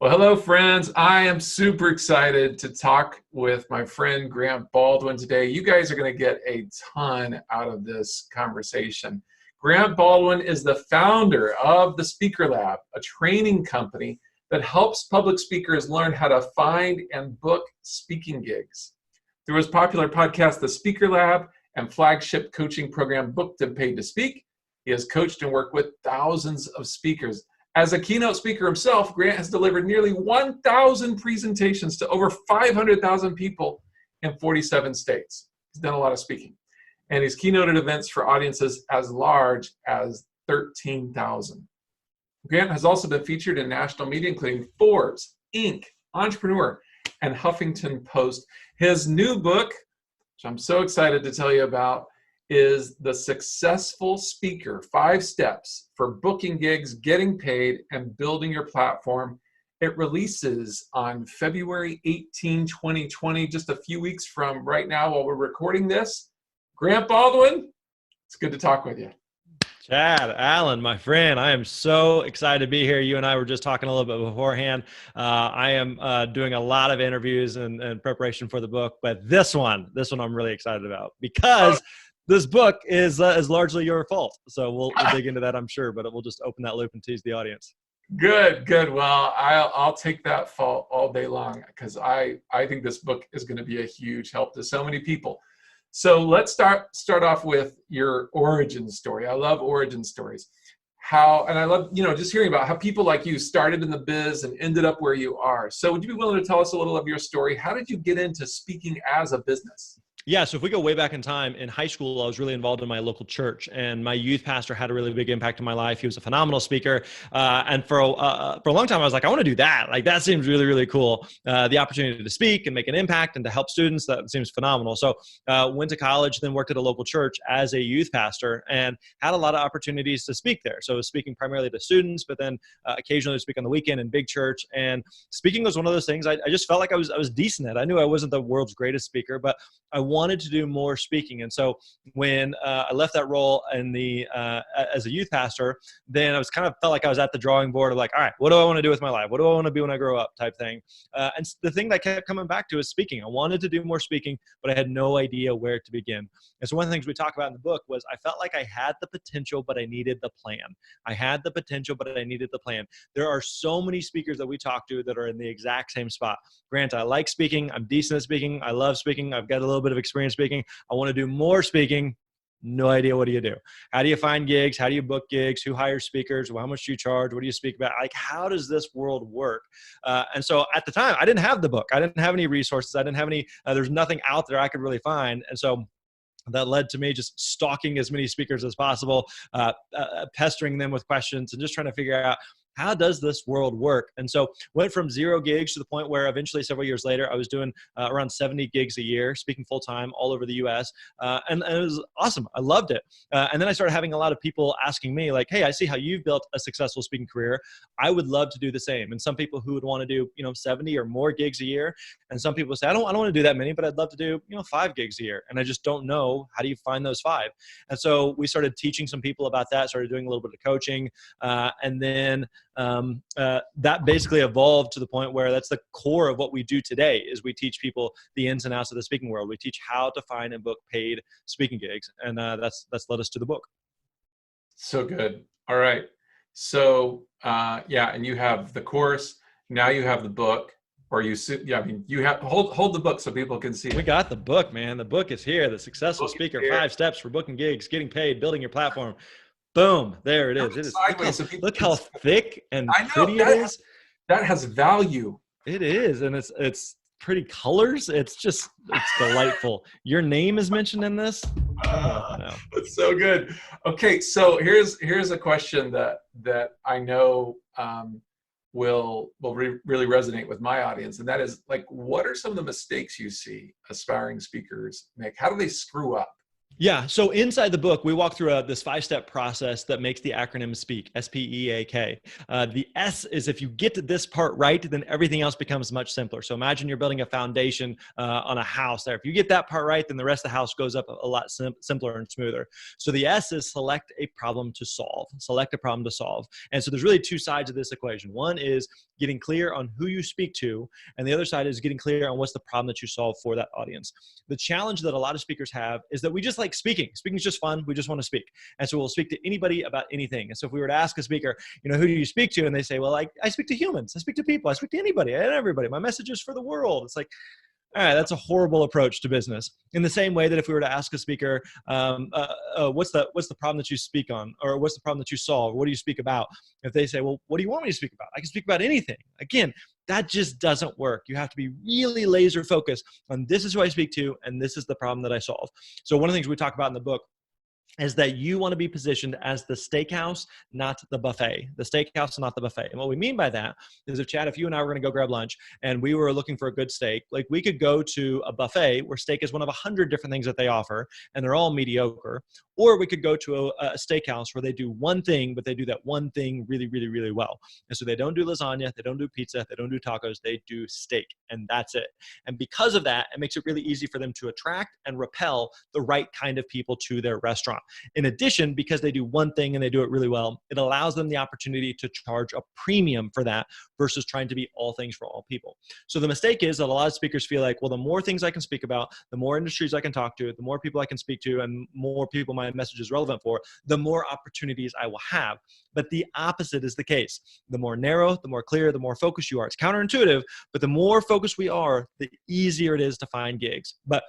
Well, hello, friends. I am super excited to talk with my friend Grant Baldwin today. You guys are going to get a ton out of this conversation. Grant Baldwin is the founder of the Speaker Lab, a training company that helps public speakers learn how to find and book speaking gigs. Through his popular podcast, The Speaker Lab, and flagship coaching program, Booked and Paid to Speak, he has coached and worked with thousands of speakers. As a keynote speaker himself, Grant has delivered nearly 1,000 presentations to over 500,000 people in 47 states. He's done a lot of speaking. And he's keynoted events for audiences as large as 13,000. Grant has also been featured in national media, including Forbes, Inc., Entrepreneur, and Huffington Post. His new book, which I'm so excited to tell you about, is The Successful Speaker, 5 Steps for Booking Gigs, Getting Paid, and Building Your Platform. It releases on February 18, 2020, just a few weeks from right now while we're recording this. Grant Baldwin, it's good to talk with you. Chad, Alan, my friend, I am so excited to be here. You and I were just talking a little bit beforehand. I am doing a lot of interviews and preparation for the book, but this one I'm really excited about because this book is largely your fault. So we'll dig into that, I'm sure, but we'll just open that loop and tease the audience. Good. Well, I'll take that fault all day long because I think this book is going to be a huge help to so many people. So let's start off with your origin story. I love origin stories. And I love, just hearing about how people like you started in the biz and ended up where you are. So would you be willing to tell us a little of your story? How did you get into speaking as a business? Yeah, so if we go way back in time, in high school, I was really involved in my local church, and my youth pastor had a really big impact in my life. He was a phenomenal speaker, and for a long time, I was like, I want to do that. Like, that seems really, really cool. The opportunity to speak and make an impact and to help students, that seems phenomenal. So went to college, then worked at a local church as a youth pastor, and had a lot of opportunities to speak there. So I was speaking primarily to students, but then occasionally speak on the weekend in big church. And speaking was one of those things I just felt like I was decent at. I knew I wasn't the world's greatest speaker, but I wanted to do more speaking. And so when I left that role in as a youth pastor, then I was felt like I was at the drawing board of like, all right, what do I want to do with my life? What do I want to be when I grow up type thing? And the thing that kept coming back to is speaking. I wanted to do more speaking, but I had no idea where to begin. And so one of the things we talk about in the book was I felt like I had the potential, but I needed the plan. I had the potential, but I needed the plan. There are so many speakers that we talk to that are in the exact same spot. Grant, I like speaking. I'm decent at speaking. I love speaking. I've got a little bit of experience speaking. I want to do more speaking. No idea. What do you do? How do you find gigs? How do you book gigs? Who hires speakers? How much do you charge? What do you speak about? Like, how does this world work? And so at the time, I didn't have the book. I didn't have any resources. I didn't have any, there's nothing out there I could really find. And so that led to me just stalking as many speakers as possible, pestering them with questions and just trying to figure out, how does this world work? And so went from 0 gigs to the point where eventually several years later, I was doing around 70 gigs a year, speaking full time all over the US. And it was awesome. I loved it. And then I started having a lot of people asking me like, hey, I see how you've built a successful speaking career. I would love to do the same. And some people who would want to do, 70 or more gigs a year. And some people say, I don't want to do that many, but I'd love to do, 5 gigs a year. And I just don't know, how do you find those 5? And so we started teaching some people about that, started doing a little bit of coaching. And then that basically evolved to the point where that's the core of what we do today is we teach people the ins and outs of the speaking world. We teach how to find and book paid speaking gigs. And that's led us to the book. So good. All right. So and you have the course, now you have the book, or you have hold the book so people can see it. We got the book, man. The book is here. The Successful Speaker, 5 Steps for Booking Gigs, Getting Paid, Building Your Platform. Boom, there it is. It is. Look how thick and pretty it is. That has value. It is, and it's pretty colors. It's delightful. Your name is mentioned in this. That's so good. Okay, so here's a question that I know will really resonate with my audience, and that is like, what are some of the mistakes you see aspiring speakers make? How do they screw up? Yeah. So inside the book, we walk through this 5-step process that makes the acronym SPEAK, S-P-E-A-K. The S is if you get to this part right, then everything else becomes much simpler. So imagine you're building a foundation on a house there. If you get that part right, then the rest of the house goes up a lot simpler and smoother. So the S is select a problem to solve. Select a problem to solve. And so there's really two sides of this equation. One is getting clear on who you speak to, and the other side is getting clear on what's the problem that you solve for that audience. The challenge that a lot of speakers have is that we just like speaking. Speaking is just fun. We just want to speak. And so we'll speak to anybody about anything. And so if we were to ask a speaker, who do you speak to? And they say, well, I speak to humans. I speak to people. I speak to anybody and everybody. My message is for the world. It's like, all right, that's a horrible approach to business. In the same way that if we were to ask a speaker, what's the problem that you speak on, or what's the problem that you solve? What do you speak about? If they say, well, what do you want me to speak about? I can speak about anything. Again, that just doesn't work. You have to be really laser focused on this is who I speak to, and this is the problem that I solve. So one of the things we talk about in the book is that you want to be positioned as the steakhouse, not the buffet. The steakhouse, not the buffet. And what we mean by that is if you and I were going to go grab lunch and we were looking for a good steak, like we could go to a buffet where steak is one of 100 different things that they offer and they're all mediocre. Or we could go to a steakhouse where they do one thing, but they do that one thing really, really, really well. And so they don't do lasagna, they don't do pizza, they don't do tacos, they do steak, and that's it. And because of that, it makes it really easy for them to attract and repel the right kind of people to their restaurant. In addition, because they do one thing and they do it really well, it allows them the opportunity to charge a premium for that versus trying to be all things for all people. So the mistake is that a lot of speakers feel like, well, the more things I can speak about, the more industries I can talk to, the more people I can speak to, and more people my message is relevant for, the more opportunities I will have. But the opposite is the case. The more narrow, the more clear, the more focused you are. It's counterintuitive, but the more focused we are, the easier it is to find gigs. But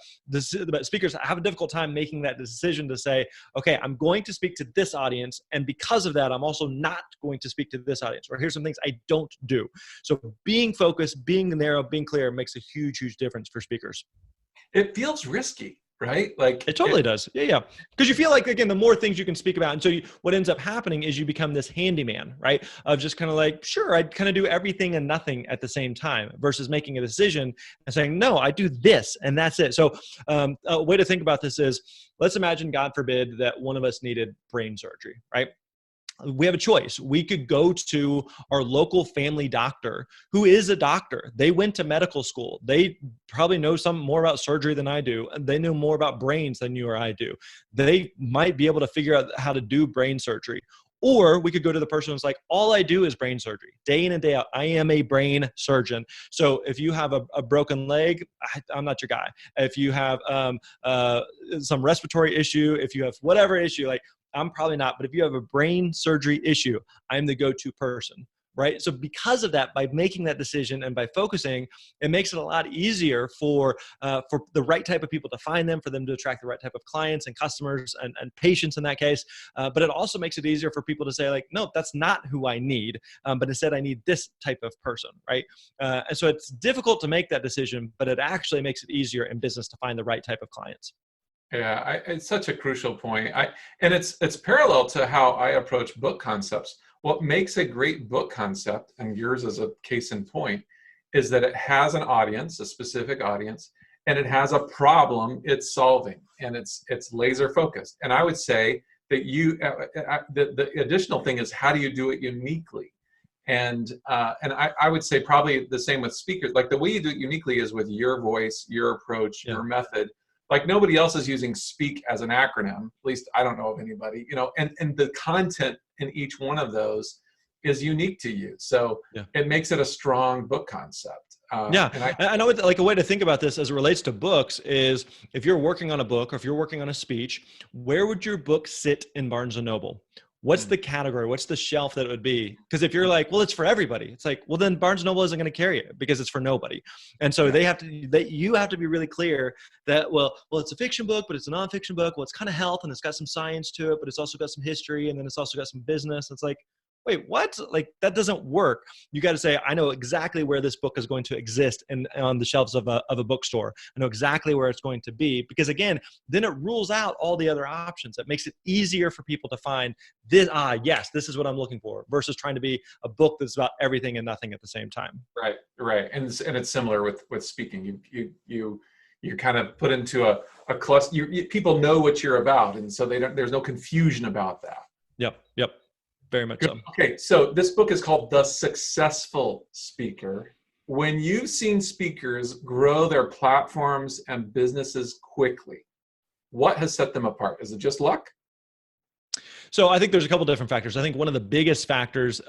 speakers have a difficult time making that decision to say, okay, I'm going to speak to this audience, and because of that, I'm also not going to speak to this audience, or here's some things I don't do. So being focused, being narrow, being clear makes a huge, huge difference for speakers. It feels risky, right? It totally does. Yeah. Because you feel like, again, the more things you can speak about. And so what ends up happening is you become this handyman, right? Of just kind of like, sure, I'd kind of do everything and nothing at the same time versus making a decision and saying, no, I do this and that's it. So a way to think about this is, let's imagine, God forbid, that one of us needed brain surgery, right? We have a choice. We could go to our local family doctor who is a doctor. They went to medical school. They probably know some more about surgery than I do. And they know more about brains than you or I do. They might be able to figure out how to do brain surgery. Or we could go to the person who's like, all I do is brain surgery. Day in and day out, I am a brain surgeon. So if you have a broken leg, I'm not your guy. If you have some respiratory issue, if you have whatever issue, like, I'm probably not, but if you have a brain surgery issue, I'm the go-to person, right? So because of that, by making that decision and by focusing, it makes it a lot easier for the right type of people to find them, for them to attract the right type of clients and customers and patients in that case. But it also makes it easier for people to say, like, no, that's not who I need, but instead I need this type of person, right? And so it's difficult to make that decision, but it actually makes it easier in business to find the right type of clients. Yeah, it's such a crucial point. And it's parallel to how I approach book concepts. What makes a great book concept, and yours is a case in point, is that it has an audience, a specific audience, and it has a problem it's solving, and it's laser focused. And I would say that the additional thing is, how do you do it uniquely? And I would say probably the same with speakers. Like, the way you do it uniquely is with your voice, your approach, your method. Like, nobody else is using SPEAK as an acronym. At least I don't know of anybody, and the content in each one of those is unique to you. So it makes it a strong book concept. And I know like a way to think about this as it relates to books is, if you're working on a book or if you're working on a speech, where would your book sit in Barnes & Noble? What's the category? What's the shelf that it would be? Because if you're like, well, it's for everybody, it's like, well, then Barnes & Noble isn't going to carry it because it's for nobody. And so you have to be really clear that, well, it's a fiction book, but it's a nonfiction book. Well, it's kind of health and it's got some science to it, but it's also got some history, and then it's also got some business. It's like, wait, what? Like, that doesn't work. You got to say, I know exactly where this book is going to exist on the shelves of a bookstore. I know exactly where it's going to be, because again, then it rules out all the other options. It makes it easier for people to find this. Yes, this is what I'm looking for, versus trying to be a book that's about everything and nothing at the same time. Right. And it's similar with speaking. you're kind of put into a cluster. People know what you're about, and so there's no confusion about that. Yep. Very much Good. so. Okay, so this book is called The Successful Speaker. When you've seen speakers grow their platforms and businesses quickly, what has set them apart? Is it just luck? So I think there's a couple different factors. I think one of the biggest factors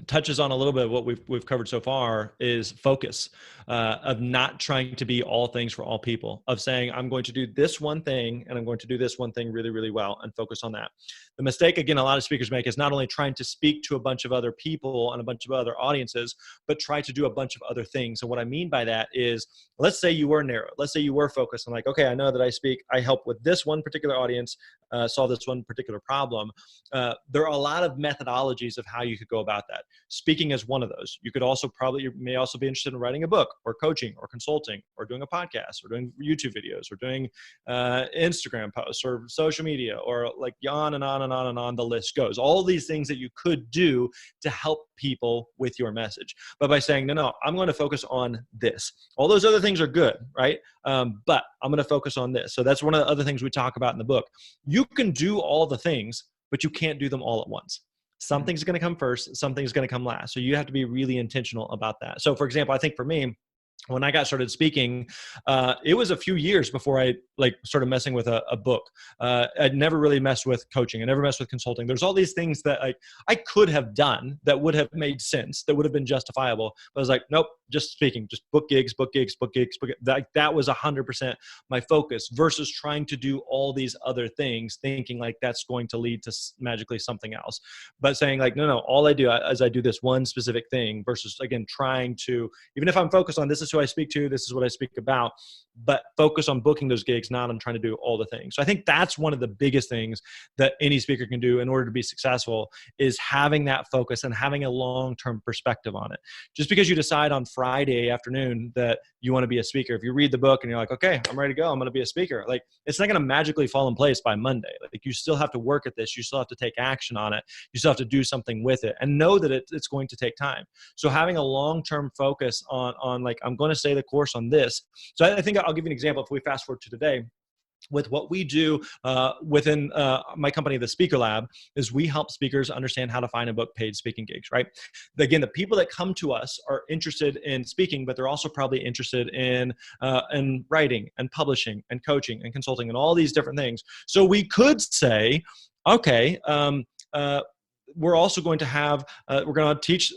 touches on a little bit of what we've covered so far is focus, of not trying to be all things for all people, of saying, I'm going to do this one thing and I'm going to do this one thing really, really well and focus on that. The mistake, again, a lot of speakers make is not only trying to speak to a bunch of other people and a bunch of other audiences, but try to do a bunch of other things. And what I mean by that is, let's say you were narrow. Let's say you were focused on like, okay, I know that I help with this one particular audience, solve this one particular problem. There are a lot of methodologies of how you could go about that. Speaking is one of those. You may also be interested in writing a book or coaching or consulting or doing a podcast or doing YouTube videos or doing Instagram posts or social media, or like on and on and on and on the list goes. All these things that you could do to help people with your message. But by saying, no, I'm going to focus on this. All those other things are good, right? But I'm going to focus on this. So that's one of the other things we talk about in the book. You can do all the things, but you can't do them all at once. Something's going to come first, something's going to come last. So you have to be really intentional about that. So for example, I think for me, when I got started speaking, it was a few years before I started messing with a book. I'd never really messed with coaching. I never messed with consulting. There's all these things that I could have done that would have made sense, that would have been justifiable. But I was like, nope, just speaking, just book gigs. That was 100% my focus, versus trying to do all these other things, thinking like that's going to lead to magically something else. But saying like, no, all I do is I do this one specific thing, versus again, trying to, even if I'm focused on this is who I speak to, this is what I speak about, but focus on booking those gigs, not on trying to do all the things. So I think that's one of the biggest things that any speaker can do in order to be successful, is having that focus and having a long-term perspective on it. Just because you decide on Friday afternoon that you want to be a speaker, if you read the book and you're like, okay, I'm ready to go, I'm going to be a speaker, like it's not going to magically fall in place by Monday. Like you still have to work at this. You still have to take action on it. You still have to do something with it, and know that it's going to take time. So having a long-term focus on like, I'm going to stay the course on this. So I think I'll give you an example. If we fast forward to today, with what we do within my company, the Speaker Lab, is we help speakers understand how to find and book paid speaking gigs, right? Again, the people that come to us are interested in speaking, but they're also probably interested in writing and publishing and coaching and consulting and all these different things. So we could say, okay, we're also going to have, we're going to teach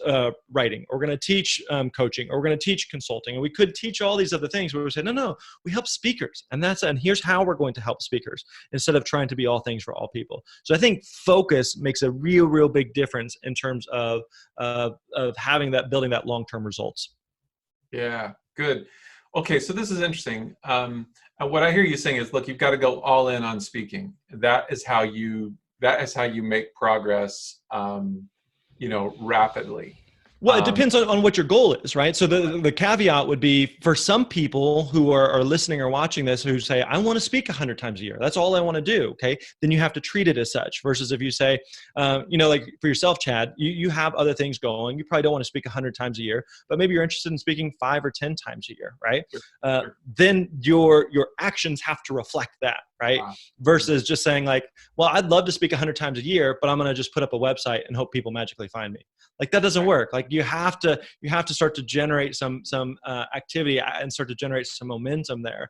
writing, or we're going to teach coaching, or we're going to teach consulting. And we could teach all these other things, but we say, no, we help speakers. And here's how we're going to help speakers, instead of trying to be all things for all people. So I think focus makes a real big difference in terms of having that, building that long-term results. Yeah, good. Okay, so this is interesting. And what I hear you saying is, look, you've got to go all in on speaking. That is how you make progress, rapidly. Well, it depends on what your goal is, right? So the caveat would be, for some people who are listening or watching this, who say, I want to speak 100 times a year. That's all I want to do. Okay. Then you have to treat it as such, versus if you say, like for yourself, Chad, you have other things going. You probably don't want to speak 100 times a year, but maybe you're interested in speaking 5 or 10 times a year, right? Sure. Then your actions have to reflect that, right? Wow. Versus just saying like, well, I'd love to speak 100 times a year, but I'm going to just put up a website and hope people magically find me. Like that doesn't work. Like you have to start to generate some activity and start to generate some momentum there.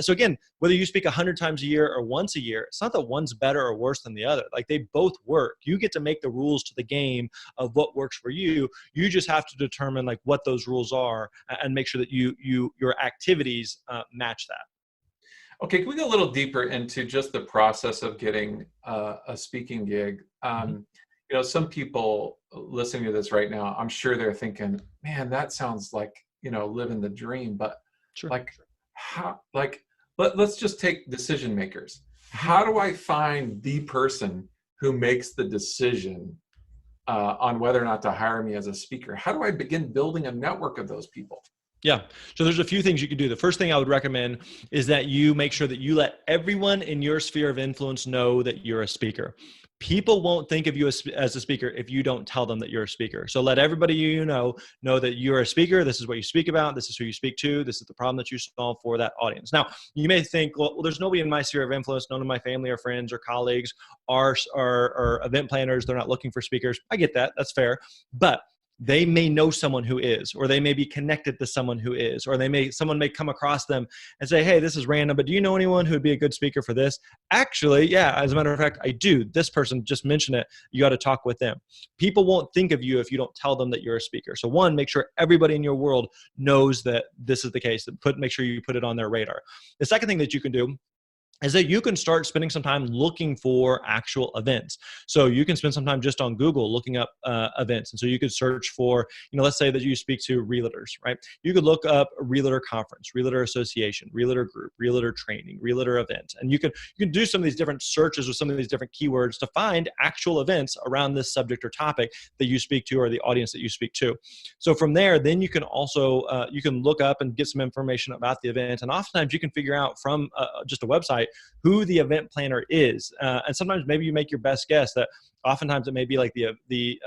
So again, whether you speak 100 times a year or once a year, it's not that one's better or worse than the other. Like they both work. You get to make the rules to the game of what works for you. You just have to determine like what those rules are and make sure that your activities match that. Okay, can we go a little deeper into just the process of getting a speaking gig? Some people listening to this right now, I'm sure they're thinking, man, that sounds like, living the dream. But sure. Let's just take decision makers. How do I find the person who makes the decision on whether or not to hire me as a speaker? How do I begin building a network of those people? Yeah. So there's a few things you can do. The first thing I would recommend is that you make sure that you let everyone in your sphere of influence know that you're a speaker. People won't think of you as a speaker if you don't tell them that you're a speaker. So let everybody know that you're a speaker. This is what you speak about. This is who you speak to. This is the problem that you solve for that audience. Now, you may think, well, there's nobody in my sphere of influence. None of my family or friends or colleagues are event planners. They're not looking for speakers. I get that. That's fair. But they may know someone who is, or they may be connected to someone who is, or someone may come across them and say, hey, this is random, but do you know anyone who would be a good speaker for this? Actually, yeah, as a matter of fact, I do. This person just mentioned it. You got to talk with them. People won't think of you if you don't tell them that you're a speaker. So one, make sure everybody in your world knows that this is the case. Make sure you put it on their radar. The second thing that you can do is that you can start spending some time looking for actual events. So you can spend some time just on Google looking up events. And so you could search for, let's say that you speak to realtors, right? You could look up a realtor conference, realtor association, realtor group, realtor training, realtor event. And you can do some of these different searches with some of these different keywords to find actual events around this subject or topic that you speak to or the audience that you speak to. So from there, then you can also, you can look up and get some information about the event. And oftentimes you can figure out from just a website who the event planner is. And sometimes maybe you make your best guess that oftentimes it may be like the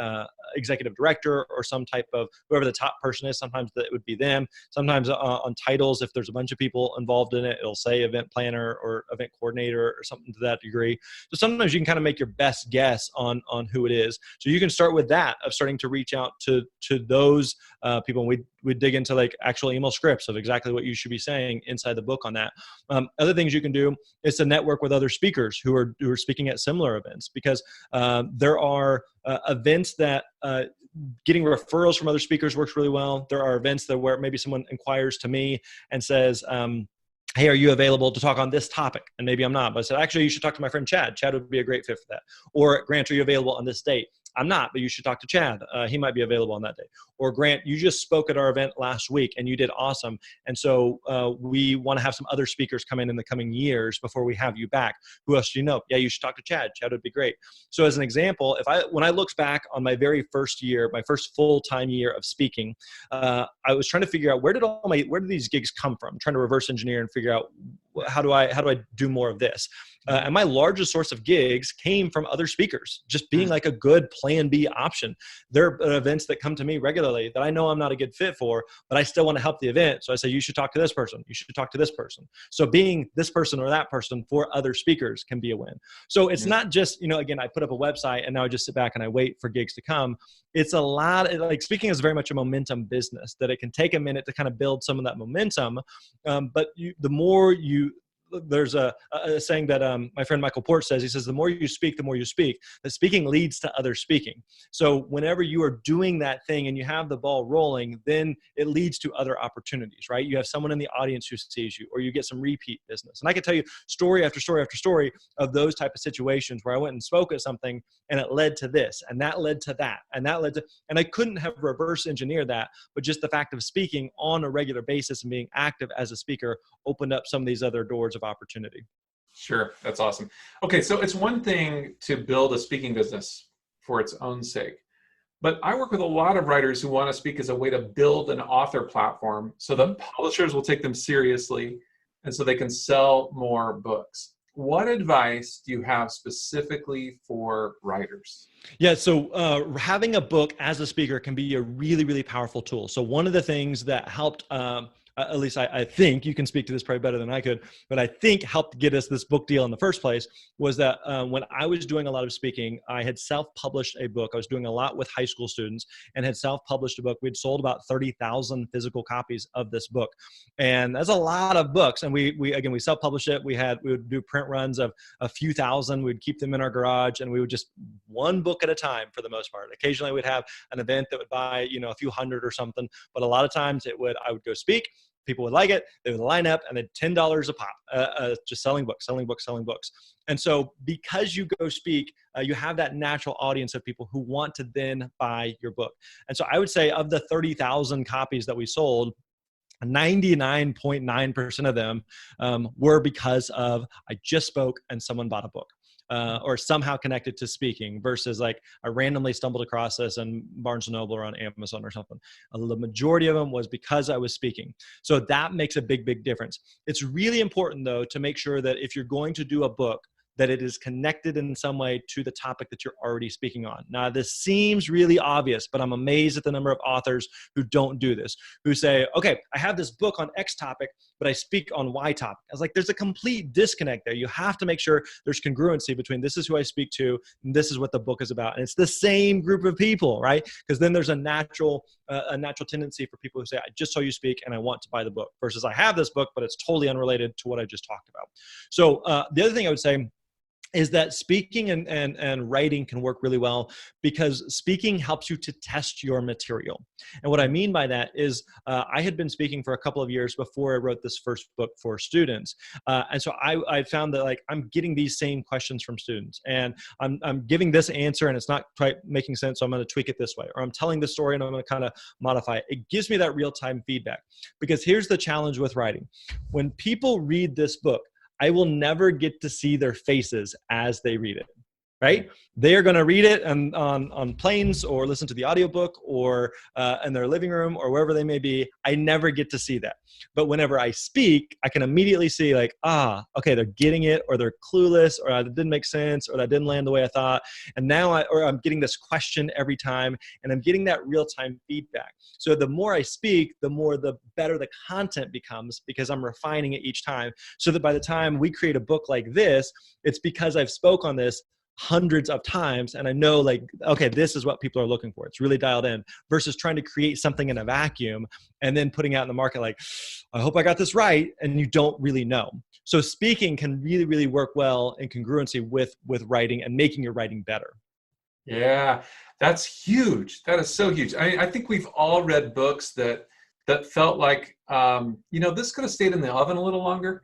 executive director or some type of whoever the top person is. Sometimes it would be them. Sometimes on titles, if there's a bunch of people involved in it, it'll say event planner or event coordinator or something to that degree. So sometimes you can kind of make your best guess on who it is. So you can start with that, of starting to reach out to those people. We dig into like actual email scripts of exactly what you should be saying inside the book on that. Other things you can do is to network with other speakers who are speaking at similar events, because there are events that getting referrals from other speakers works really well. There are events that where maybe someone inquires to me and says, hey, are you available to talk on this topic? And maybe I'm not, but I said, actually, you should talk to my friend Chad. Chad would be a great fit for that. Or Grant, are you available on this date? I'm not, but you should talk to Chad. He might be available on that day. Or Grant, you just spoke at our event last week and you did awesome. And so we want to have some other speakers come in the coming years before we have you back. Who else do you know? Yeah, you should talk to Chad. Chad would be great. So as an example, when I look back on my very first year, my first full-time year of speaking, I was trying to figure out where did these gigs come from? I'm trying to reverse engineer and figure out how do I do more of this? And my largest source of gigs came from other speakers, just being like a good plan B option. There are events that come to me regularly that I know I'm not a good fit for, but I still want to help the event. So I say, you should talk to this person. You should talk to this person. So being this person or that person for other speakers can be a win. So it's not just, again, I put up a website and now I just sit back and I wait for gigs to come. It's a lot, like speaking is very much a momentum business, that it can take a minute to kind of build some of that momentum. But the more there's a saying that my friend Michael Port says. He says, the more you speak, the more you speak. That speaking leads to other speaking. So whenever you are doing that thing and you have the ball rolling, then it leads to other opportunities, right? You have someone in the audience who sees you, or you get some repeat business. And I can tell you story after story after story of those type of situations where I went and spoke at something and it led to this, and that led to that, and that led to, and I couldn't have reverse engineered that, but just the fact of speaking on a regular basis and being active as a speaker opened up some of these other doors of opportunity. Sure, that's awesome. Okay, so it's one thing to build a speaking business for its own sake, but I work with a lot of writers who want to speak as a way to build an author platform so that publishers will take them seriously and so they can sell more books. What advice do you have specifically for writers? Yeah, so having a book as a speaker can be a really, really powerful tool. So one of the things that helped, at least I think, you can speak to this probably better than I could, but I think helped get us this book deal in the first place was that when I was doing a lot of speaking, I had self-published a book. I was doing a lot with high school students and had self-published a book. We'd sold about 30,000 physical copies of this book. And that's a lot of books. And we self-published it. We would do print runs of a few thousand. We'd keep them in our garage, and we would just one book at a time for the most part. Occasionally we'd have an event that would buy, a few hundred or something, but a lot of times I would go speak. People would like it. They would line up and then $10 a pop, just selling books. And so because you go speak, you have that natural audience of people who want to then buy your book. And so I would say of the 30,000 copies that we sold, 99.9% of them were because of I just spoke and someone bought a book. or somehow connected to speaking versus like I randomly stumbled across this on Barnes & Noble or on Amazon or something. The majority of them was because I was speaking. So that makes a big, big difference. It's really important though to make sure that if you're going to do a book, that it is connected in some way to the topic that you're already speaking on. Now, this seems really obvious, but I'm amazed at the number of authors who don't do this, who say, okay, I have this book on X topic, but I speak on Y topic. I was like, there's a complete disconnect there. You have to make sure there's congruency between this is who I speak to, and this is what the book is about. And it's the same group of people, right? Because then there's a natural tendency for people who say, I just saw you speak and I want to buy the book, versus I have this book, but it's totally unrelated to what I just talked about. So the other thing I would say is that speaking and writing can work really well, because speaking helps you to test your material. And what I mean by that is I had been speaking for a couple of years before I wrote this first book for students. And so I found that like I'm getting these same questions from students, and I'm giving this answer and it's not quite making sense, so I'm going to tweak it this way, or I'm telling the story and I'm going to kind of modify it. It gives me that real-time feedback, because here's the challenge with writing. When people read this book, I will never get to see their faces as they read it, right? They are going to read it on planes or listen to the audiobook or in their living room or wherever they may be. I never get to see that. But whenever I speak, I can immediately see like, okay, they're getting it, or they're clueless, or that didn't make sense, or that didn't land the way I thought. And now I'm getting this question every time, and I'm getting that real-time feedback. So the more I speak, the better the content becomes, because I'm refining it each time, so that by the time we create a book like this, it's because I've spoke on this hundreds of times and I know like, okay, this is what people are looking for. It's really dialed in, versus trying to create something in a vacuum and then putting out in the market like, I hope I got this right, and you don't really know. So speaking can really, really work well in congruency with writing and making your writing better. Yeah, that's huge. That is so huge. I think we've all read books that felt like, this could have stayed in the oven a little longer.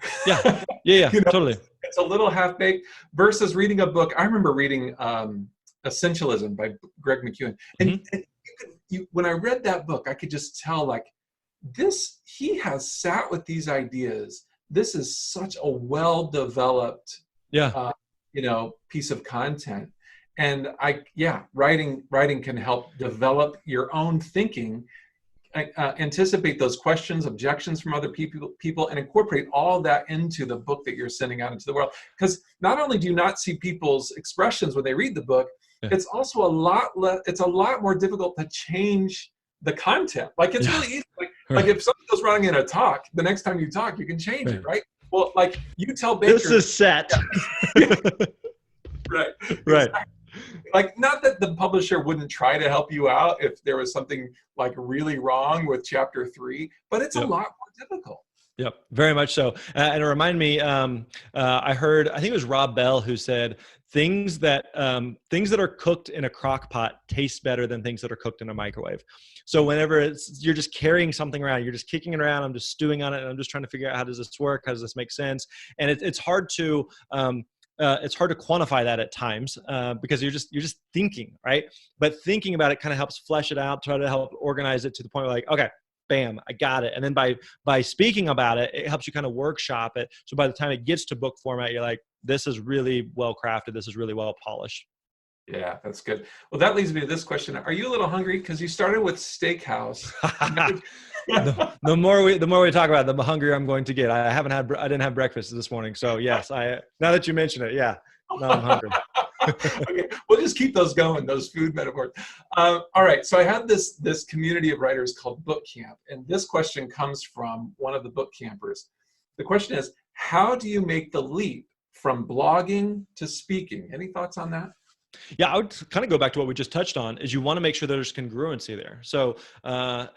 Yeah, totally. It's a little half-baked, versus reading a book. I remember reading Essentialism by Greg McKeown. And, when I read that book, I could just tell like, he has sat with these ideas. This is such a well-developed piece of content. And writing can help develop your own thinking, anticipate those questions, objections from other people, and incorporate all that into the book that you're sending out into the world. Because not only do you not see people's expressions when they read the book, it's also it's a lot more difficult to change the content. Like it's really easy. Like if something goes wrong in a talk, the next time you talk, you can change it, right? Well, like you tell Baker, this is set. Right. Exactly. Like, not that the publisher wouldn't try to help you out if there was something like really wrong with chapter 3, but it's a lot more difficult. Yep, very much so. And it reminded me, I think it was Rob Bell who said, things that are cooked in a crock pot taste better than things that are cooked in a microwave. So whenever you're just carrying something around, you're just kicking it around, I'm just stewing on it, and I'm just trying to figure out, how does this work? How does this make sense? And it's hard to quantify that at times because you're just thinking, right? But thinking about it kind of helps flesh it out, try to help organize it to the point where like, okay, bam, I got it. And then by speaking about it, it helps you kind of workshop it. So by the time it gets to book format, you're like, this is really well crafted. This is really well polished. Yeah, that's good. Well, that leads me to this question. Are you a little hungry? Because you started with steakhouse. the more we talk about it, the hungrier I'm going to get. I didn't have breakfast this morning. So yes, now that you mention it, now I'm hungry. Okay, we'll just keep those going, those food metaphors. All right, so I had this community of writers called Book Camp, and this question comes from one of the book campers. The question is, how do you make the leap from blogging to speaking? Any thoughts on that? Yeah, I would kind of go back to what we just touched on, is you want to make sure there's congruency there. So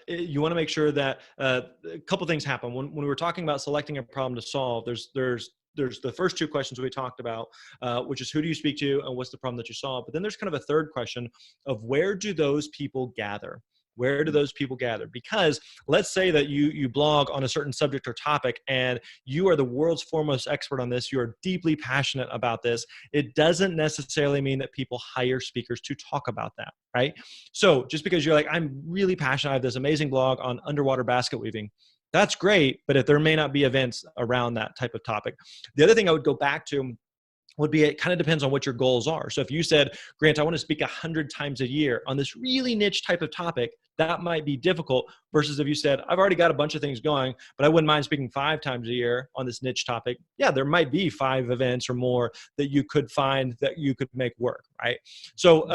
you want to make sure that a couple things happen. When we were talking about selecting a problem to solve, there's the first two questions we talked about, which is who do you speak to and what's the problem that you solve? But then there's kind of a third question of where do those people gather? Where do those people gather? Because let's say that you blog on a certain subject or topic and you are the world's foremost expert on this, you're deeply passionate about this. It doesn't necessarily mean that people hire speakers to talk about that, right? So just because you're like, I'm really passionate, I have this amazing blog on underwater basket weaving, that's great, but if there may not be events around that type of topic. The other thing I would go back to would be, it kind of depends on what your goals are. So if you said, Grant, I want to speak 100 times a year on this really niche type of topic, that might be difficult, versus if you said, I've already got a bunch of things going, but I wouldn't mind speaking 5 times a year on this niche topic. Yeah, there might be 5 events or more that you could find that you could make work, right? So,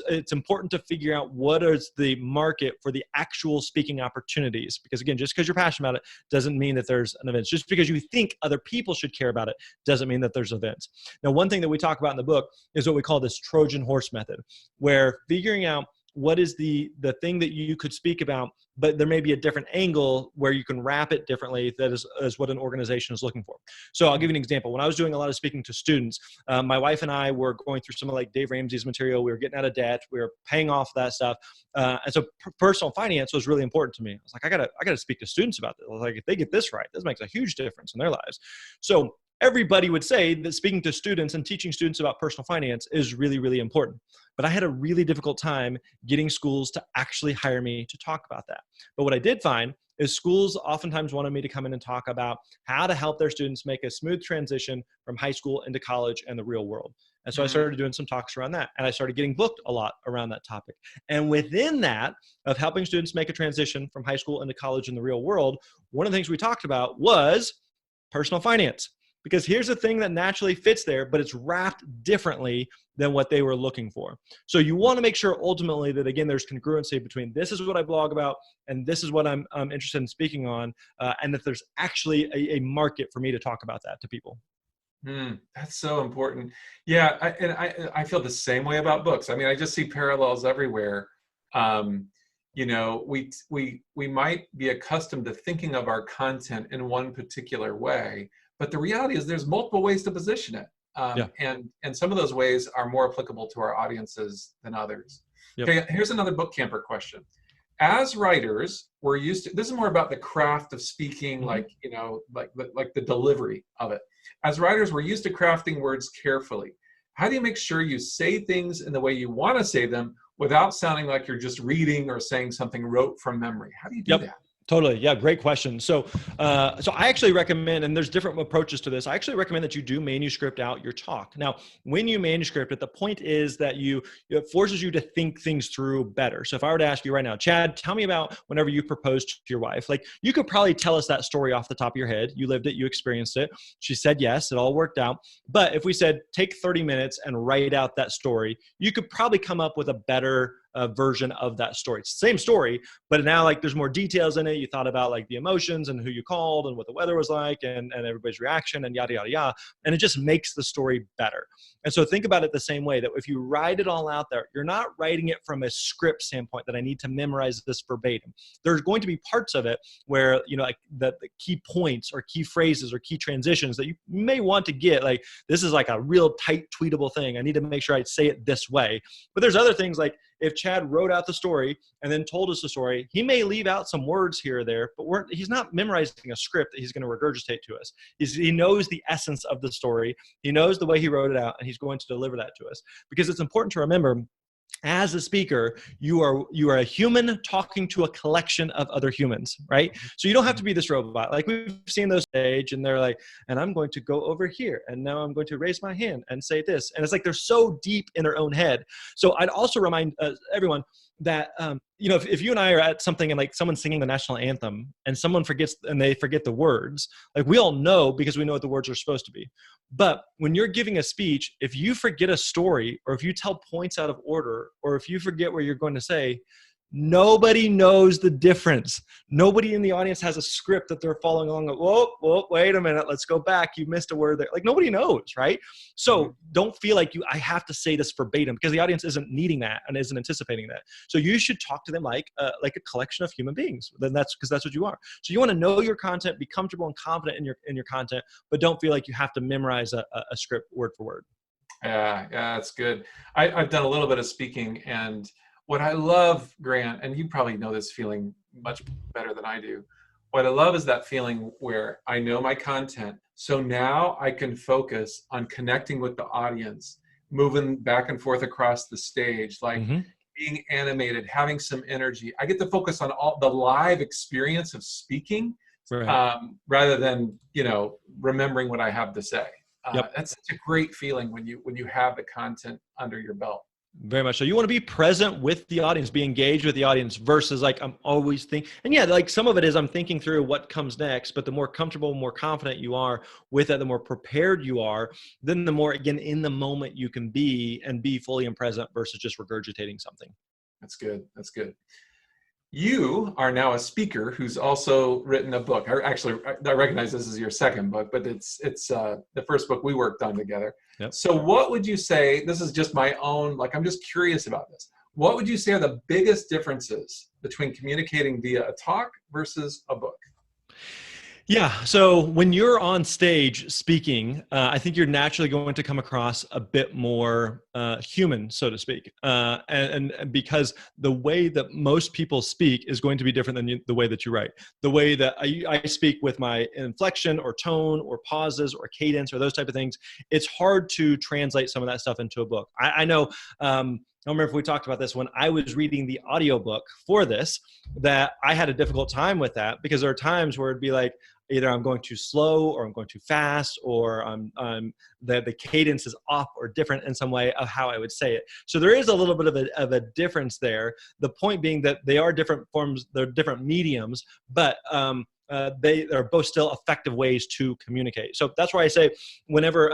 it's important to figure out what is the market for the actual speaking opportunities. Because again, just because you're passionate about it doesn't mean that there's an event. Just because you think other people should care about it doesn't mean that there's events. Now, one thing that we talk about in the book is what we call this Trojan horse method, where figuring out what is the thing that you could speak about, but there may be a different angle where you can wrap it differently. That is what an organization is looking for. So I'll give you an example. When I was doing a lot of speaking to students, my wife and I were going through some of like Dave Ramsey's material. We were getting out of debt. We were paying off that stuff. And so personal finance was really important to me. I was like, I gotta speak to students about this. I was like, if they get this right, this makes a huge difference in their lives. So everybody would say that speaking to students and teaching students about personal finance is really, really important. But I had a really difficult time getting schools to actually hire me to talk about that. But what I did find is schools oftentimes wanted me to come in and talk about how to help their students make a smooth transition from high school into college and the real world. And so I started doing some talks around that, and I started getting booked a lot around that topic. And within that, of helping students make a transition from high school into college and the real world, one of the things we talked about was personal finance. Because here's the thing that naturally fits there, but it's wrapped differently than what they were looking for. So you want to make sure ultimately that, again, there's congruency between this is what I blog about and this is what I'm interested in speaking on, and that there's actually a market for me to talk about that to people. That's so important. Yeah, I feel the same way about books. I mean, I just see parallels everywhere. You know, we might be accustomed to thinking of our content in one particular way, but the reality is there's multiple ways to position it. And some of those ways are more applicable to our audiences than others. Yep. Okay, here's another book camper question. As writers, we're used to, this is more about the craft of speaking, like, you know, like the delivery of it. As writers, we're used to crafting words carefully. How do you make sure you say things in the way you want to say them without sounding like you're just reading or saying something rote from memory? How do you do that? Totally. Yeah. Great question. So I actually recommend, and there's different approaches to this. I actually recommend that you do manuscript out your talk. Now, when you manuscript it, the point is that it forces you to think things through better. So if I were to ask you right now, Chad, tell me about whenever you proposed to your wife, like you could probably tell us that story off the top of your head. You lived it, you experienced it. She said, yes, it all worked out. But if we said, take 30 minutes and write out that story, you could probably come up with a better version of that story. It's the same story, but now like there's more details in it. You thought about like the emotions and who you called and what the weather was like and everybody's reaction and yada, yada, yada. And it just makes the story better. And so think about it the same way, that if you write it all out there, you're not writing it from a script standpoint that I need to memorize this verbatim. There's going to be parts of it where, you know, like the key points or key phrases or key transitions that you may want to get, like, this is like a real tight tweetable thing. I need to make sure I say it this way. But there's other things like, if Chad wrote out the story and then told us the story, he may leave out some words here or there, but he's not memorizing a script that he's going to regurgitate to us. He knows the essence of the story. He knows the way he wrote it out, and he's going to deliver that to us. Because it's important to remember, as a speaker, you are a human talking to a collection of other humans, right? So you don't have to be this robot. Like we've seen those stage and they're like, and I'm going to go over here. And now I'm going to raise my hand and say this. And it's like, they're so deep in their own head. So I'd also remind everyone that, you know, if you and I are at something and like someone's singing the national anthem and someone forgets and they forget the words, like we all know because we know what the words are supposed to be. But when you're giving a speech, if you forget a story or if you tell points out of order or if you forget what you're going to say, nobody knows the difference. Nobody in the audience has a script that they're following along. Whoa, wait a minute. Let's go back. You missed a word there. Like nobody knows, right? So don't feel like I have to say this verbatim because the audience isn't needing that and isn't anticipating that. So you should talk to them like a collection of human beings. Then that's because that's what you are. So you want to know your content, be comfortable and confident in your content, but don't feel like you have to memorize a script word for word. Yeah, that's good. I've done a little bit of speaking, and what I love, Grant, and you probably know this feeling much better than I do. What I love is that feeling where I know my content. So now I can focus on connecting with the audience, moving back and forth across the stage, like being animated, having some energy. I get to focus on all the live experience of speaking, right, rather than, you know, remembering what I have to say. Yep. That's such a great feeling when you have the content under your belt. Very much so. You want to be present with the audience, be engaged with the audience versus like I'm always thinking. And yeah, like some of it is I'm thinking through what comes next, but the more comfortable, more confident you are with it, the more prepared you are, then the more, again, in the moment you can be and be fully and present versus just regurgitating something. That's good. That's good. You are now a speaker who's also written a book. I recognize this is your second book, but it's the first book we worked on together. Yep. So what would you say, this is just my own, like I'm just curious about this. What would you say are the biggest differences between communicating via a talk versus a book? Yeah. So when you're on stage speaking, I think you're naturally going to come across a bit more human, so to speak. And because the way that most people speak is going to be different than the way that you write. The way that I speak with my inflection or tone or pauses or cadence or those type of things, it's hard to translate some of that stuff into a book. I know, I don't remember if we talked about this when I was reading the audiobook for this, that I had a difficult time with that because there are times where it'd be like, either I'm going too slow or I'm going too fast or the cadence is off or different in some way of how I would say it. So there is a little bit of a difference there. The point being that they are different forms, they're different mediums, but they are both still effective ways to communicate. So that's why I say whenever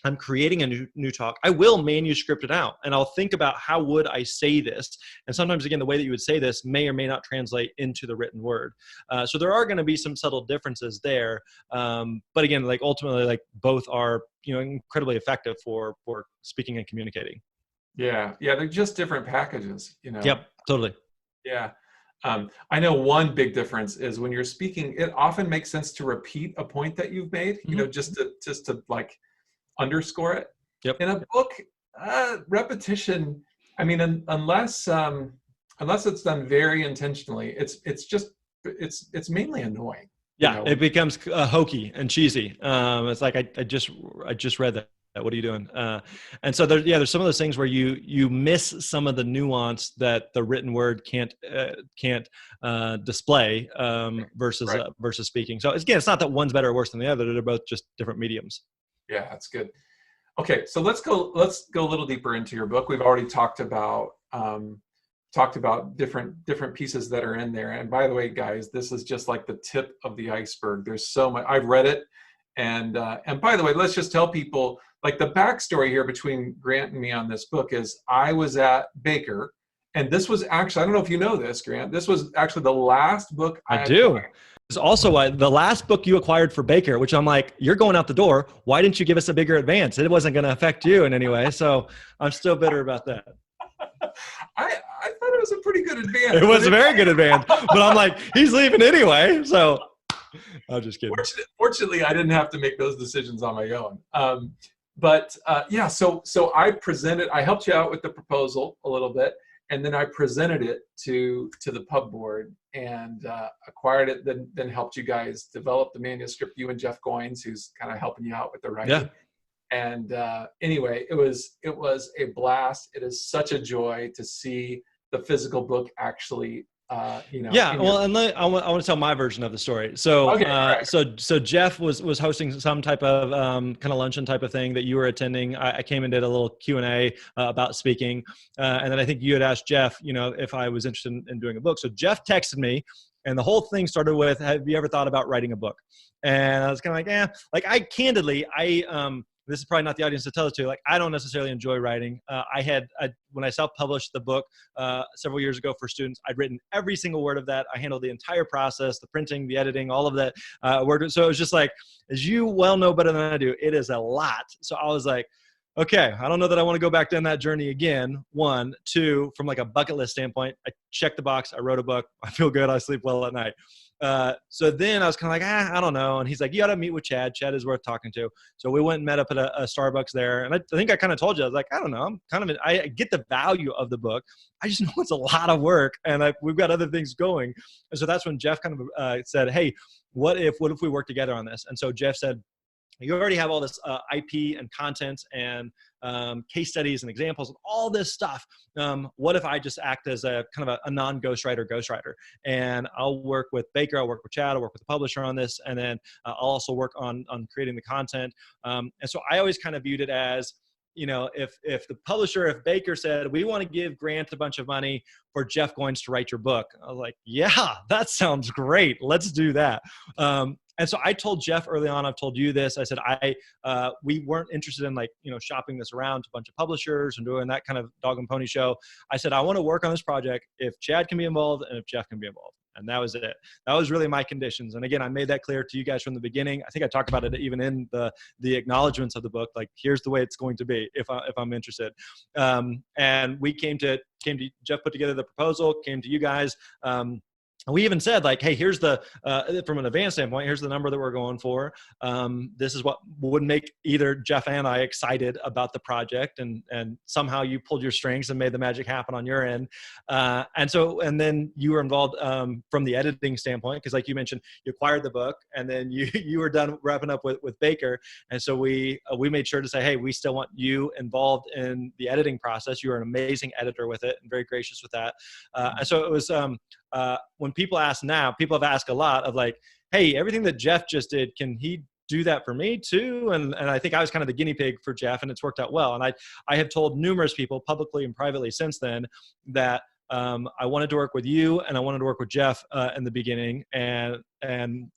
I'm creating a new talk, I will manuscript it out and I'll think about how would I say this. And sometimes, again, the way that you would say this may or may not translate into the written word. So there are going to be some subtle differences there. But again, like ultimately, like both are, incredibly effective for speaking and communicating. Yeah. Yeah. They're just different packages, Yep, totally. Yeah. I know one big difference is when you're speaking, it often makes sense to repeat a point that you've made, just to like underscore it. Yep. In a book, repetition, I mean, unless it's done very intentionally, it's mainly annoying. Yeah, it becomes hokey and cheesy. It's like I just read that. What are you doing? And so there's some of those things where you miss some of the nuance that the written word can't display versus speaking. So again, it's not that one's better or worse than the other. They're both just different mediums. Yeah, that's good. Okay, so let's go a little deeper into your book. We've already talked about different pieces that are in there. And by the way, guys, this is just like the tip of the iceberg. There's so much. I've read it, and by the way, let's just tell people like the backstory here between Grant and me on this book is I was at Baker, and this was actually, I don't know if you know this, Grant. This was actually the last book I do. It's also the last book you acquired for Baker, which I'm like, you're going out the door. Why didn't you give us a bigger advance? It wasn't going to affect you in any way. So I'm still bitter about that. I thought it was a pretty good advance. It was a very good advance, but I'm like, he's leaving anyway. So I'm just kidding. Fortunately, I didn't have to make those decisions on my own. Yeah, so I helped you out with the proposal a little bit. And then I presented it to the pub board and acquired it, then helped you guys develop the manuscript, you and Jeff Goins, who's kind of helping you out with the writing. Yeah. And anyway, it was a blast. It is such a joy to see the physical book actually Yeah, well, and I want to tell my version of the story. So, okay, right. so Jeff was hosting some type of kind of luncheon type of thing that you were attending. I came and did a little Q&A about speaking, and then I think you had asked Jeff, if I was interested in doing a book. So Jeff texted me, and the whole thing started with, "Have you ever thought about writing a book?" And I was kind of like, like I candidly, this is probably not the audience to tell it to. Like, I don't necessarily enjoy writing. When I self-published the book several years ago for students, I'd written every single word of that. I handled the entire process, the printing, the editing, all of that word. So it was just like, as you well know better than I do, it is a lot. So I was like, okay, I don't know that I want to go back down that journey again. One, two, from like a bucket list standpoint, I checked the box. I wrote a book. I feel good. I sleep well at night. So then I was kind of like, I don't know. And he's like, you got to meet with Chad. Chad is worth talking to. So we went and met up at a Starbucks there. And I think I kind of told you, I was like, I don't know. I get the value of the book. I just know it's a lot of work and we've got other things going. And so that's when Jeff kind of said, hey, what if we work together on this? And so Jeff said, you already have all this IP and content and case studies and examples and all this stuff. What if I just act as a kind of a non-ghostwriter ghostwriter? And I'll work with Baker, I'll work with Chad, I'll work with the publisher on this, and then I'll also work on creating the content. And so I always kind of viewed it as, if the publisher, if Baker said, we want to give Grant a bunch of money for Jeff Goins to write your book, I was like, yeah, that sounds great. Let's do that. And so I told Jeff early on, I've told you this, I said, we weren't interested in shopping this around to a bunch of publishers and doing that kind of dog and pony show. I said, I want to work on this project if Chad can be involved and if Jeff can be involved. And that was it. That was really my conditions. And again, I made that clear to you guys from the beginning. I think I talked about it even in the acknowledgments of the book, like, here's the way it's going to be if I'm interested. And we came to Jeff put together the proposal, came to you guys. We even said, like, hey, here's from an advanced standpoint, here's the number that we're going for. This is what would make either Jeff and I excited about the project. And somehow you pulled your strings and made the magic happen on your end. And then you were involved from the editing standpoint, because like you mentioned, you acquired the book and then you were done wrapping up with Baker. And so we made sure to say, hey, we still want you involved in the editing process. You were an amazing editor with it and very gracious with that. And so it was, when people ask now, people have asked a lot of like, hey, everything that Jeff just did, can he do that for me too? And I think I was kind of the guinea pig for Jeff, and it's worked out well. And I have told numerous people publicly and privately since then that I wanted to work with you and I wanted to work with Jeff in the beginning, and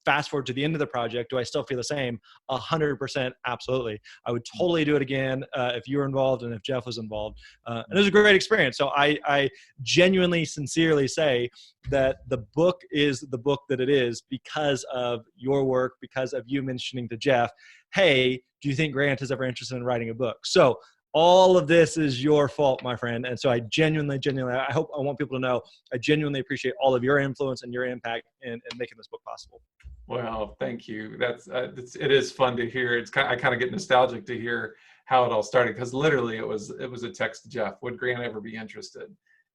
fast forward to the end of the project, do I still feel the same? 100%, absolutely. I would totally do it again if you were involved and if Jeff was involved. And it was a great experience. So I genuinely, sincerely say that the book is the book that it is because of your work, because of you mentioning to Jeff, hey, do you think Grant is ever interested in writing a book? So all of this is your fault, my friend. And so I genuinely, I want people to know, I genuinely appreciate all of your influence and your impact in making this book possible. Well, thank you. It is fun to hear. I kind of get nostalgic to hear how it all started, because literally it was a text to Jeff. Would Grant ever be interested?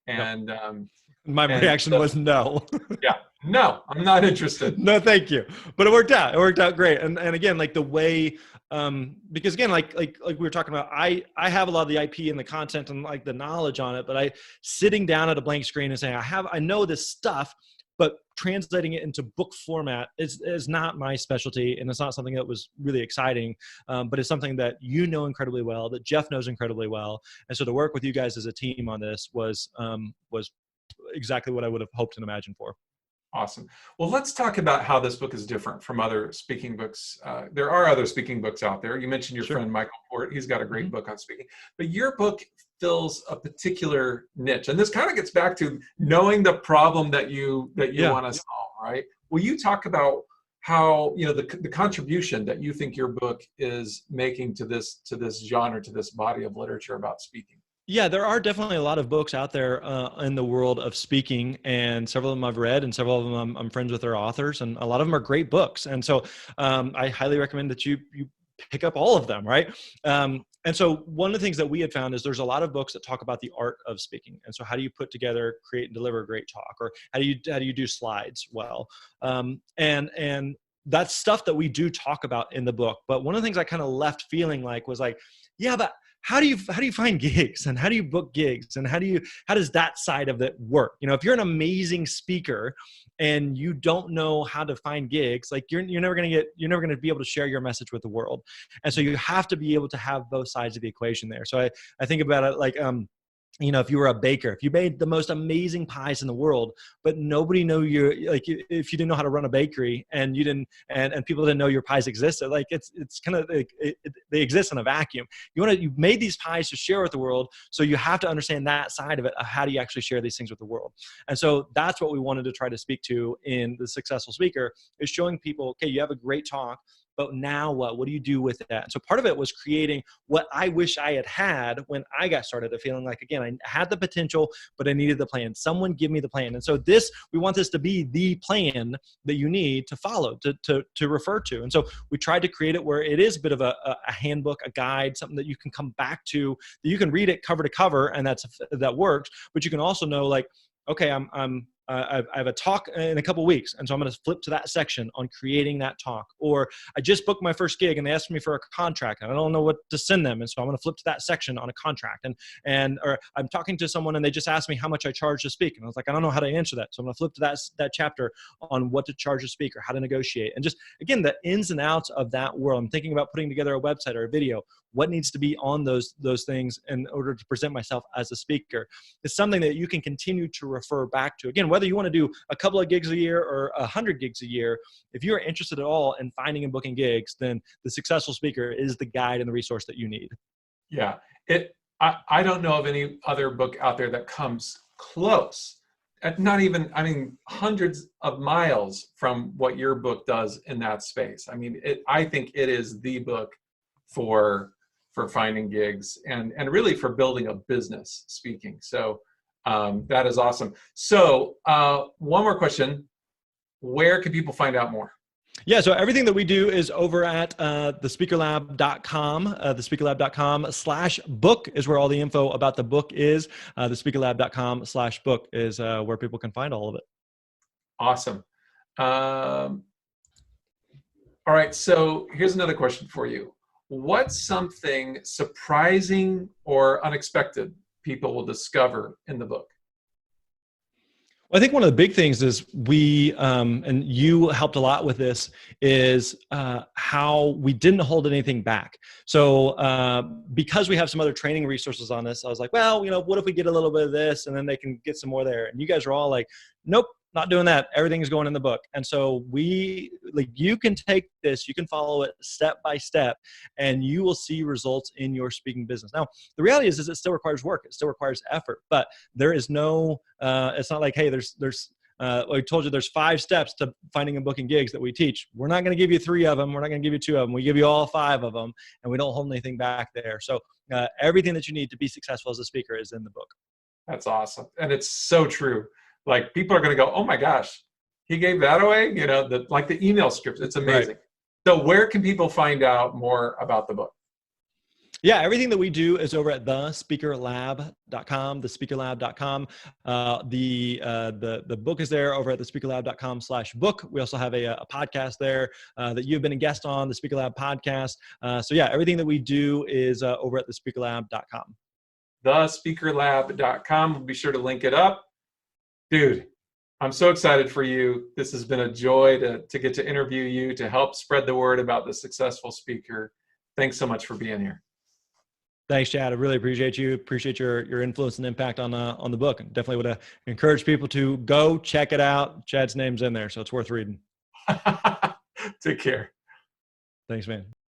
And my reaction was no. Yeah, no, I'm not interested. No, thank you. But it worked out. It worked out great. And again, like the way, because again, like we were talking about, I have a lot of the IP and the content and like the knowledge on it, but sitting down at a blank screen and saying, I know this stuff, but translating it into book format is not my specialty, and it's not something that was really exciting, but it's something that you know incredibly well, that Jeff knows incredibly well. And so to work with you guys as a team on this was exactly what I would have hoped and imagined for. Awesome. Well, let's talk about how this book is different from other speaking books. There are other speaking books out there. You mentioned your friend Michael Port. He's got a great book on speaking. But your book fills a particular niche. And this kind of gets back to knowing the problem that you want to solve, right? Will you talk about how, the contribution that you think your book is making to this genre, to this body of literature about speaking? Yeah, there are definitely a lot of books out there in the world of speaking, and several of them I've read, and several of them I'm friends with their authors, and a lot of them are great books. And so I highly recommend that you pick up all of them, right? And so one of the things that we had found is there's a lot of books that talk about the art of speaking. And so how do you put together, create, and deliver a great talk, or how do you do slides well? And that's stuff that we do talk about in the book. But one of the things I kind of left feeling like was like, yeah, but how do you find gigs, and how do you book gigs, and how does that side of it work? If you're an amazing speaker and you don't know how to find gigs, like you're never going to be able to share your message with the world. And so you have to be able to have both sides of the equation there. So I think about it like, if you were a baker, if you made the most amazing pies in the world, but nobody knew if you didn't know how to run a bakery and you didn't, and people didn't know your pies existed, like it's kind of, they exist in a vacuum. You made these pies to share with the world. So you have to understand that side of it, of how do you actually share these things with the world? And so that's what we wanted to try to speak to in The Successful Speaker, is showing people, okay, you have a great talk, but now what? What do you do with that? And so part of it was creating what I wish I had when I got started, of feeling like, again, I had the potential, but I needed the plan. Someone give me the plan. And so we want this to be the plan that you need to follow, to refer to. And so we tried to create it where it is a bit of a handbook, a guide, something that you can come back to, that you can read it cover to cover, and that works. But you can also know, like, okay, I have a talk in a couple weeks, and so I'm going to flip to that section on creating that talk. Or I just booked my first gig and they asked me for a contract and I don't know what to send them, and so I'm going to flip to that section on a contract. Or I'm talking to someone and they just asked me how much I charge to speak, and I was like, I don't know how to answer that, so I'm going to flip to that chapter on what to charge a speaker, how to negotiate, and just again the ins and outs of that world. I'm thinking about putting together a website or a video. What needs to be on those things in order to present myself as a speaker? It's something that you can continue to refer back to. Again, whether you want to do a couple of gigs a year or 100 gigs a year, if you're interested at all in finding and booking gigs, then the Successful Speaker is the guide and the resource that you need. Yeah, I don't know of any other book out there that comes close. Not even, I mean, hundreds of miles from what your book does in that space. I mean, I think it is the book for finding gigs and really for building a business speaking. So that is awesome. So one more question. Where can people find out more? Yeah, so everything that we do is over at thespeakerlab.com. Thespeakerlab.com/book is where all the info about the book is. Thespeakerlab.com/book is where people can find all of it. Awesome. All right, so here's another question for you. What's something surprising or unexpected people will discover in the book? Well, I think one of the big things is we, and you helped a lot with this, is how we didn't hold anything back. So because we have some other training resources on this, I was like, well, what if we get a little bit of this and then they can get some more there? And you guys are all like, nope, not doing that. Everything's going in the book. And so you can take this, you can follow it step by step, and you will see results in your speaking business. Now, the reality is it still requires work. It still requires effort, but there is no, it's not like, hey, I told you there's 5 steps to finding and booking gigs that we teach. We're not going to give you 3 of them. We're not going to give you 2 of them. We give you all 5 of them, and we don't hold anything back there. So everything that you need to be successful as a speaker is in the book. That's awesome. And it's so true. Like, people are going to go, oh my gosh, he gave that away? Like the email scripts. It's amazing. Right. So where can people find out more about the book? Yeah, everything that we do is over at thespeakerlab.com, thespeakerlab.com. The book is there over at thespeakerlab.com/book. We also have a podcast there that you've been a guest on, the Speaker Lab podcast. So yeah, everything that we do is over at thespeakerlab.com. Thespeakerlab.com. We'll be sure to link it up. Dude, I'm so excited for you. This has been a joy to get to interview you, to help spread the word about the Successful Speaker. Thanks so much for being here. Thanks, Chad. I really appreciate you. Appreciate your influence and impact on the book. And definitely would encourage people to go check it out. Chad's name's in there, so it's worth reading. Take care. Thanks, man.